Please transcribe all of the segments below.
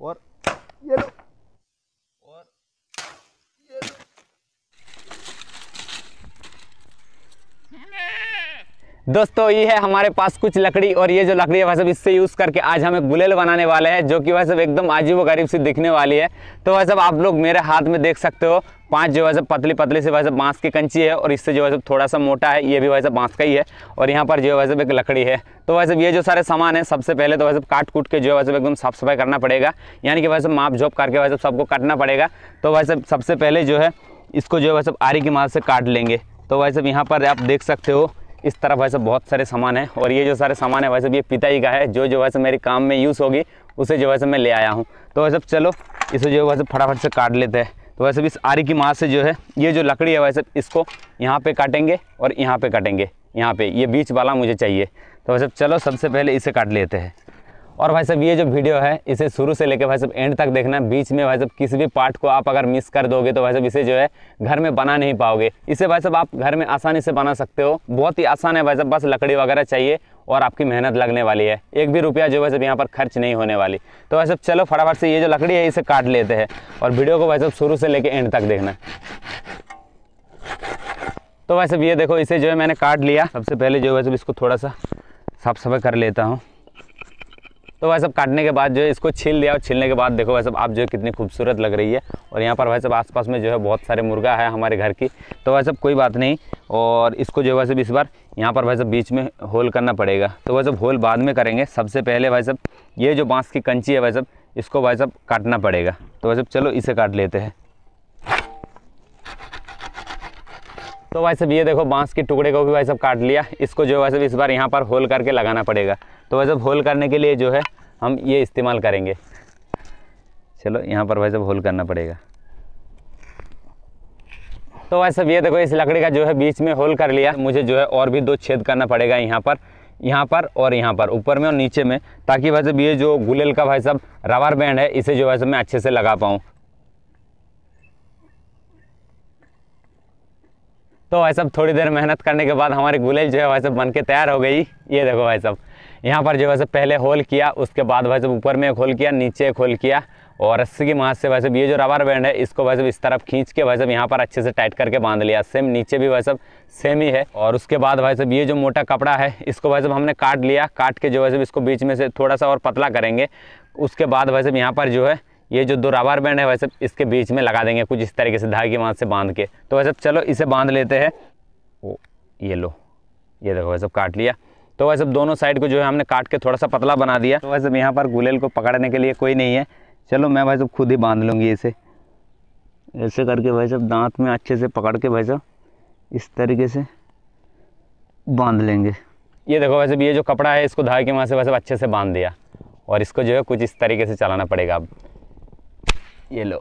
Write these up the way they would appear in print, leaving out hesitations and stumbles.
और ये लो, और ये लो। दोस्तों ये है हमारे पास कुछ लकड़ी, और ये जो लकड़ी है भाई साहब इससे यूज़ करके आज हम एक गुलेल बनाने वाले हैं, जो कि भाई साहब एकदम अजीबोगरीब सी दिखने वाली है। तो भाई साहब आप लोग मेरे हाथ में देख सकते हो 5 जो है सब पतली पतली से भाई साहब बांस की कंची है, और इससे जो है सब थोड़ा सा मोटा है, ये भी भाई साहब बांस का ही है। और यहाँ पर जो है भाई साहब एक लकड़ी है। तो भाई साहब ये जो सारे सामान है, सबसे पहले तो भाई साहब काट कूट के जो है भाई साहब एकदम साफ सफाई करना पड़ेगा, यानी कि भाई साहब माप झोप करके भाई साहब सबको काटना पड़ेगा। तो भाई साहब सबसे पहले जो है इसको जो है भाई साहब आरी की मदद से काट लेंगे। तो भाई साहब यहाँ पर आप देख सकते हो इस तरह भाई साहब बहुत सारे सामान है, और ये जो सारे सामान है भाई साहब ये पिताई का है, जो भाई साहब मेरे काम में यूज़ होगी उसे जो भाई साहब मैं ले आया हूँ। तो भाई साहब चलो इसे जो भाई साहब फटाफट से काट लेते हैं। तो भाई साहब इस आरी की मदद से जो है ये जो लकड़ी है भाई साहब इसको यहाँ पे काटेंगे और यहाँ पे काटेंगे, यहाँ पे ये बीच वाला मुझे चाहिए। तो भाई साहब चलो सबसे पहले इसे काट लेते हैं। और भाई साहब ये जो वीडियो है इसे शुरू से लेकर भाई साहब एंड तक देखना, बीच में भाई साहब किसी भी पार्ट को आप अगर मिस कर दोगे तो भाई साहब इसे जो है घर में बना नहीं पाओगे। इसे भाई साहब आप घर में आसानी से बना सकते हो, बहुत ही आसान है भाई साहब, बस लकड़ी वगैरह चाहिए और आपकी मेहनत लगने वाली है, एक भी रुपया जो भाई साहब यहाँ पर खर्च नहीं होने वाली। तो भाई साहब चलो फटाफट से ये जो लकड़ी है इसे काट लेते हैं, और वीडियो को भाई साहब शुरू से लेकर एंड तक देखना। तो भाई साहब ये देखो इसे जो है मैंने काट लिया। सबसे पहले जो है भाई साहब इसको थोड़ा सा साफ सफाई कर लेता हूँ। तो भाई साहब काटने के बाद जो है इसको छील दिया, और छीलने के बाद देखो भाई साहब आप जो है कितनी खूबसूरत लग रही है। और यहाँ पर भाई साहब आसपास में जो है बहुत सारे मुर्गा है हमारे घर की। तो भाई साहब कोई बात नहीं, और इसको जो है भाई साहब इस बार यहाँ पर भाई साहब बीच में होल करना पड़ेगा। तो भाई साहब होल बाद में करेंगे, सबसे पहले भाई साहब ये जो बाँस की कंची है भाई साहब इसको भाई साहब काटना पड़ेगा। तो भाई साहब चलो इसे काट लेते हैं। तो भाई साहब ये देखो बांस के टुकड़े को भी भाई साहब काट लिया, इसको जो है भाई साहब इस बार यहाँ पर होल करके लगाना पड़ेगा। तो भाई साहब होल करने के लिए जो है हम ये इस्तेमाल करेंगे। चलो यहाँ पर भाई साहब होल करना पड़ेगा। तो भाई साहब ये देखो इस लकड़ी का जो है बीच में होल कर लिया, मुझे जो है और भी 2 छेद करना पड़ेगा, यहाँ पर और यहाँ पर, ऊपर में और नीचे में, ताकि भाई साहब ये जो गुलेल का भाई साहब रबर बैंड है इसे जो भाई साहब मैं अच्छे से लगा पाऊँ। तो भाई साहब थोड़ी देर मेहनत करने के बाद हमारी गुलेल जो है भाई साहब बन के तैयार हो गई। ये देखो भाई साहब यहाँ पर जो है पहले होल किया, उसके बाद भाई साहब ऊपर में एक होल किया, नीचे एक होल किया, और रस्सी की मदद से भाई साहब ये जो रबर बैंड है इसको भाई साहब इस तरफ खींच के भाई साहब यहाँ पर अच्छे से टाइट करके बांध लिया। सेम नीचे भी भाई साहब सेम ही है। और उसके बाद भाई साहब ये जो मोटा कपड़ा है इसको भाई साहब हमने काट लिया, काट के जो है साहब इसको बीच में से थोड़ा सा और पतला करेंगे। उसके बाद भाई साहब यहाँ पर जो है ये जो 2 रबर बैंड है भाई साहब इसके बीच में लगा देंगे कुछ इस तरीके से धागे की मदद से बांध के। तो भाई साहब चलो इसे बांध लेते हैं। ओ ये लो, ये देखो भाई साहब काट लिया। तो भाई साहब दोनों साइड को जो है हमने काट के थोड़ा सा पतला बना दिया। तो भाई साहब यहाँ पर गुलेल को पकड़ने के लिए कोई नहीं है, चलो मैं भाई साहब खुद ही बांध लूँगी इसे। ऐसे करके भाई साहब दांत में अच्छे से पकड़ के भाई साहब इस तरीके से बांध लेंगे। ये देखो भाई साहब ये जो कपड़ा है इसको धागे की मदद से भाई साहब अच्छे से बांध दिया, और इसको जो है कुछ इस तरीके से चलाना पड़ेगा। अब ये लो,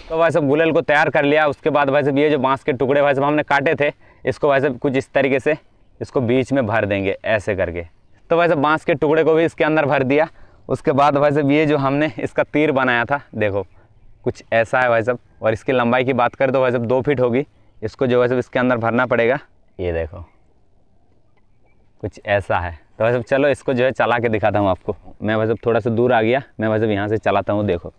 तो भाई साहब गुलेल को तैयार कर लिया। उसके बाद भाई साहब ये जो बांस के टुकड़े भाई साहब हमने काटे थे इसको भाई साहब कुछ इस तरीके से इसको बीच में भर देंगे ऐसे करके। तो भाई साहब बांस के टुकड़े को भी इसके अंदर भर दिया। उसके बाद भाई साहब ये जो हमने इसका तीर बनाया था देखो कुछ ऐसा है भाई साहब, और इसकी लंबाई की बात करें तो भाई साहब 2 फीट होगी। इसको जो भाई साहब इसके अंदर भरना पड़ेगा। ये देखो कुछ ऐसा है। तो भाई साहब चलो इसको जो है चला के दिखाता हूँ आपको। मैं भाई साहब थोड़ा सा दूर आ गया, मैं भाई साहब यहाँ से चलाता हूँ, देखो।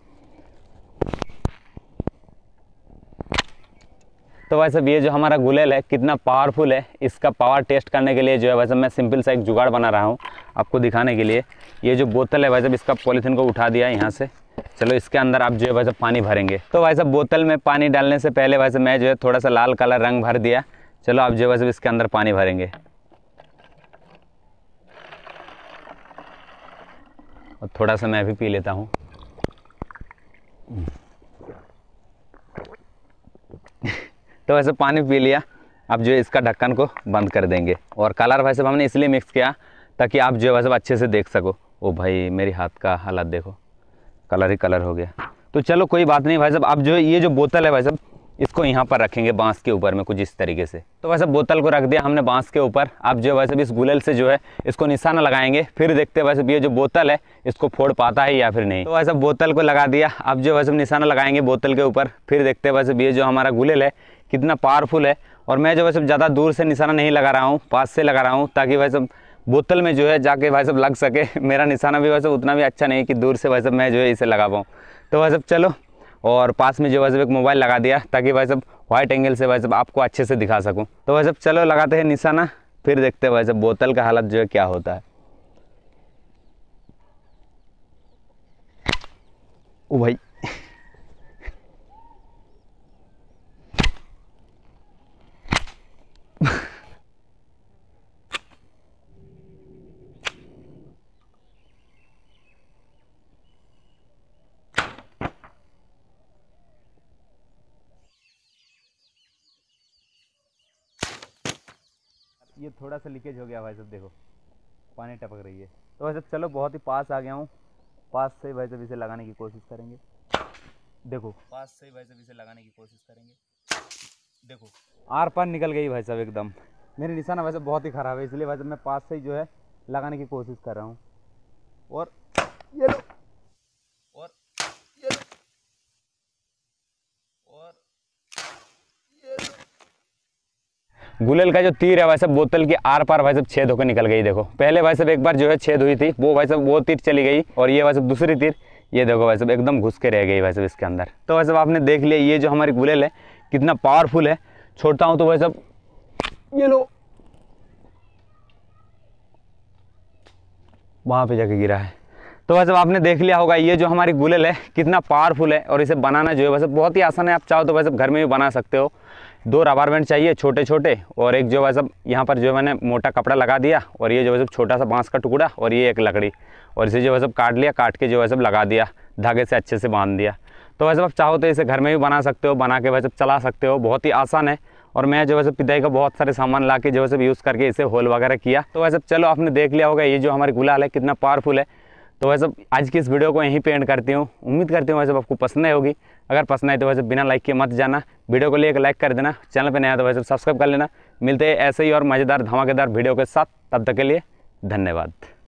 तो भाई साहब ये जो हमारा गुलेल है कितना पावरफुल है, इसका पावर टेस्ट करने के लिए जो है भाई साहब मैं सिंपल सा एक जुगाड़ बना रहा हूँ आपको दिखाने के लिए। ये जो बोतल है भाई साहब इसका पॉलीथीन को उठा दिया यहाँ से। चलो इसके अंदर आप जो है भाई साहब पानी भरेंगे। तो भाई साहब बोतल में पानी डालने से पहले भाई साहब मैं जो है थोड़ा सा लाल कलर रंग भर दिया। चलो आप जो है भाई साहब इसके अंदर पानी भरेंगे, और थोड़ा सा मैं भी पी लेता हूँ। तो वैसे पानी पी लिया, अब जो है इसका ढक्कन को बंद कर देंगे। और कलर भाई साहब हमने इसलिए मिक्स किया ताकि आप जो है भाई साहब अच्छे से देख सको। ओ भाई मेरी हाथ का हालत देखो, कलर ही कलर हो गया। तो चलो कोई बात नहीं भाई साहब, अब जो है ये जो बोतल है भाई साहब इसको यहाँ पर रखेंगे बांस के ऊपर में कुछ इस तरीके से। तो वैसे बोतल को रख दिया हमने बांस के ऊपर। अब जो वैसे भी इस गुलेल से जो है इसको निशाना लगाएंगे, फिर देखते हैं वैसे भी ये जो बोतल है इसको फोड़ पाता है या फिर नहीं। तो वैसे बोतल को लगा दिया, अब जो वैसे निशाना लगाएंगे बोतल के ऊपर, फिर देखते हैं वैसे भी ये जो हमारा गुलेल है कितना पावरफुल है। और मैं जो वैसे ज़्यादा दूर से निशाना नहीं लगा रहा हूँ, पास से लगा रहा हूँ ताकि वैसे बोतल में जो है जाके भाई साहब लग सके। मेरा निशाना भी वैसे उतना भी अच्छा नहीं कि दूर से भाई साहब मैं जो है इसे लगा पाऊँ। तो भाई साहब चलो, और पास में जो भाई साहब एक मोबाइल लगा दिया ताकि भाई साहब वाइट एंगल से भाई साहब आपको अच्छे से दिखा सकूँ। तो भाई साहब चलो लगाते हैं निशाना, फिर देखते हैं भाई साहब बोतल का हालत जो है क्या होता है। ओ भाई ये थोड़ा सा लीकेज हो गया भाई साहब, देखो पानी टपक रही है। तो भाई साहब चलो बहुत ही पास आ गया हूँ, पास से भाई साहब इसे लगाने की कोशिश करेंगे। देखो पास से भाई साहब इसे लगाने की कोशिश करेंगे, देखो आर पार निकल गई भाई साहब एकदम। मेरी निशाना वैसे बहुत ही ख़राब है, इसलिए भाई साहब मैं पास से ही जो है लगाने की कोशिश कर रहा हूँ। और ये लो, और ये लो, और ये लो। गुलेल का जो तीर है भाई साहब बोतल के आर पार भाई साहब छेद होकर निकल गई। देखो पहले भाई साहब एक बार जो है छेद हुई थी, वो भाई साहब वो तीर चली गई, और ये भाई साहब दूसरी तीर ये देखो भाई साहब एकदम घुस के रह गई भाई साहब इसके अंदर। तो भाई साहब आपने देख लिया ये जो हमारी गुलेल है कितना पावरफुल है। छोड़ता हूँ तो भाई साहब ये लो, वहाँ पे जाके गिरा है। तो भाई साहब आपने देख लिया होगा ये जो हमारी गुलेल है कितना पावरफुल है, और इसे बनाना जो है भाई साहब बहुत ही आसान है। आप चाहो तो भाई साहब घर में भी बना सकते हो। 2 रबर बैंड चाहिए छोटे छोटे, और एक जो भाई साहब यहाँ पर जो मैंने मोटा कपड़ा लगा दिया, और ये जो भाई साहब छोटा सा बांस का टुकड़ा, और ये एक लकड़ी, और इसे जो भाई साहब काट लिया, काट के जो भाई साहब लगा दिया, धागे से अच्छे से बांध दिया। तो भाई साहब आप चाहो तो इसे घर में भी बना सकते हो, बना के भाई साहब चला सकते हो, बहुत ही आसान है। और मैं जो वैसे पिताई का बहुत सारे सामान ला के जो है यूज़ करके इसे होल वगैरह किया। तो वैसे चलो आपने देख लिया होगा ये जो हमारी गुलाल है कितना पावरफुल है। तो वैसे आज की इस वीडियो को यहीं पे एंड करती हूँ। उम्मीद करती हूँ वैसे आपको पसंद आई होगी। अगर पसंद आई तो वैसे बिना लाइक के मत जाना, वीडियो को लिए एक लाइक कर देना, चैनल पे नया तो वैसे सब्सक्राइब कर लेना। मिलते हैं ऐसे ही और मज़ेदार धमाकेदार वीडियो के साथ, तब तक के लिए धन्यवाद।